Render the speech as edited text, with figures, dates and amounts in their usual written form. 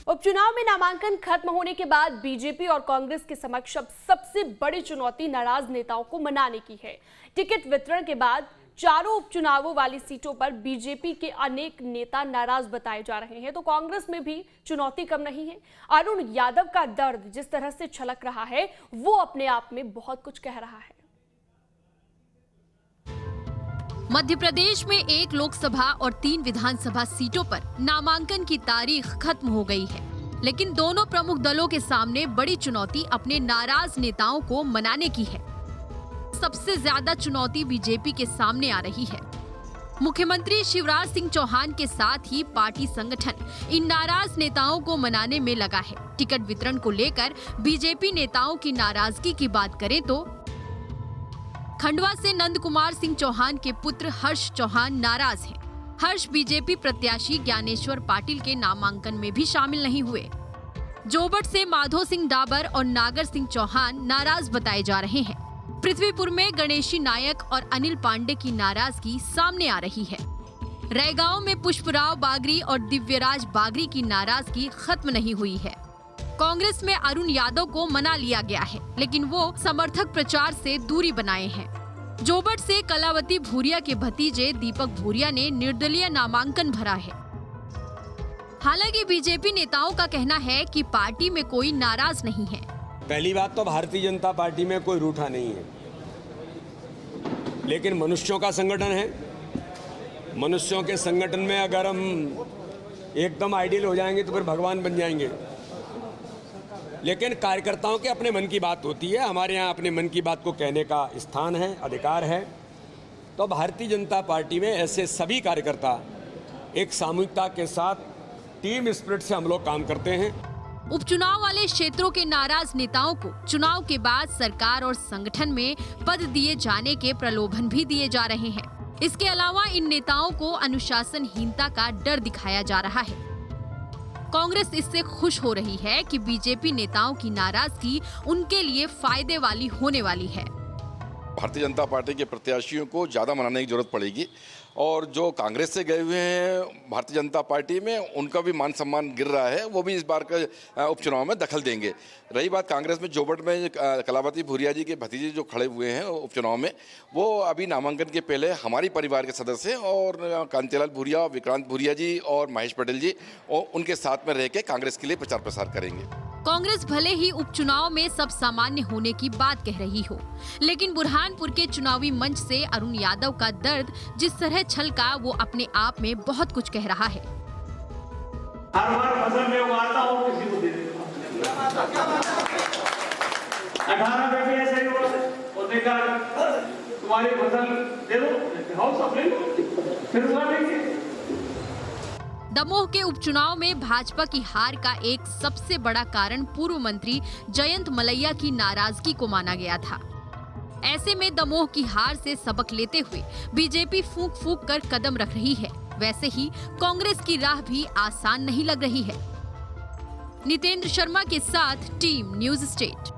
उपचुनाव में नामांकन खत्म होने के बाद बीजेपी और कांग्रेस के समक्ष अब सबसे बड़ी चुनौती नाराज नेताओं को मनाने की है। टिकट वितरण के बाद चारों उपचुनावों वाली सीटों पर बीजेपी के अनेक नेता नाराज बताए जा रहे हैं, तो कांग्रेस में भी चुनौती कम नहीं है। अरुण यादव का दर्द जिस तरह से छलक रहा है, वो अपने आप में बहुत कुछ कह रहा है। मध्य प्रदेश में 1 लोकसभा और 3 विधानसभा सीटों पर नामांकन की तारीख खत्म हो गई है, लेकिन दोनों प्रमुख दलों के सामने बड़ी चुनौती अपने नाराज नेताओं को मनाने की है। सबसे ज्यादा चुनौती बीजेपी के सामने आ रही है। मुख्यमंत्री शिवराज सिंह चौहान के साथ ही पार्टी संगठन इन नाराज नेताओं को मनाने में लगा है। टिकट वितरण को लेकर बीजेपी नेताओं की नाराजगी की बात करें तो खंडवा से नंद कुमार सिंह चौहान के पुत्र हर्ष चौहान नाराज हैं। हर्ष बीजेपी प्रत्याशी ज्ञानेश्वर पाटिल के नामांकन में भी शामिल नहीं हुए। जोबट से माधो सिंह डाबर और नागर सिंह चौहान नाराज बताए जा रहे हैं। पृथ्वीपुर में गणेशी नायक और अनिल पांडे की नाराजगी सामने आ रही है। रैगांव में पुष्पराव बागरी और दिव्यराज बागरी की नाराजगी खत्म नहीं हुई है। कांग्रेस में अरुण यादव को मना लिया गया है, लेकिन वो समर्थक प्रचार से दूरी बनाए हैं। जोबट से कलावती भूरिया के भतीजे दीपक भूरिया ने निर्दलीय नामांकन भरा है। हालांकि बीजेपी नेताओं का कहना है कि पार्टी में कोई नाराज नहीं है। पहली बात तो भारतीय जनता पार्टी में कोई रूठा नहीं है, लेकिन मनुष्यों का संगठन है। मनुष्यों के संगठन में अगर हम एकदम आइडियल हो जाएंगे तो फिर भगवान बन जाएंगे। लेकिन कार्यकर्ताओं के अपने मन की बात होती है। हमारे यहाँ अपने मन की बात को कहने का स्थान है, अधिकार है। तो भारतीय जनता पार्टी में ऐसे सभी कार्यकर्ता एक सामूहिकता के साथ टीम स्पिरिट से हम लोग काम करते हैं। उपचुनाव वाले क्षेत्रों के नाराज नेताओं को चुनाव के बाद सरकार और संगठन में पद दिए जाने के प्रलोभन भी दिए जा रहे हैं। इसके अलावा इन नेताओं को अनुशासनहीनता का डर दिखाया जा रहा है। कांग्रेस इससे खुश हो रही है कि बीजेपी नेताओं की नाराजगी उनके लिए फायदे वाली होने वाली है। भारतीय जनता पार्टी के प्रत्याशियों को ज़्यादा मनाने की जरूरत पड़ेगी और जो कांग्रेस से गए हुए हैं भारतीय जनता पार्टी में, उनका भी मान सम्मान गिर रहा है। वो भी इस बार के उपचुनाव में दखल देंगे। रही बात कांग्रेस में, जोबट में कलावती भूरिया जी के भतीजे जो खड़े हुए हैं उपचुनाव में, वो अभी नामांकन के पहले हमारी परिवार के सदस्य और कांतिलाल भूरिया, विक्रांत भूरिया जी और महेश पटेल जी उनके साथ में रह के कांग्रेस के लिए प्रचार प्रसार करेंगे। कांग्रेस भले ही उपचुनाव में सब सामान्य होने की बात कह रही हो, लेकिन बुरहानपुर के चुनावी मंच से अरुण यादव का दर्द जिस तरह छलका, वो अपने आप में बहुत कुछ कह रहा है। हर बार फसल में उगाता हूँ, किसी को दे देता हूँ। 18 बेटे ऐसे ही और देखा तुम्हारी फसल दे दो, हाउस ऑफ ले लो, फिर उगा देंगे। दमोह के उपचुनाव में भाजपा की हार का एक सबसे बड़ा कारण पूर्व मंत्री जयंत मलैया की नाराजगी को माना गया था। ऐसे में दमोह की हार से सबक लेते हुए बीजेपी फूंक फूंक कर कदम रख रही है। वैसे ही कांग्रेस की राह भी आसान नहीं लग रही है। नितेंद्र शर्मा के साथ टीम न्यूज़ स्टेट।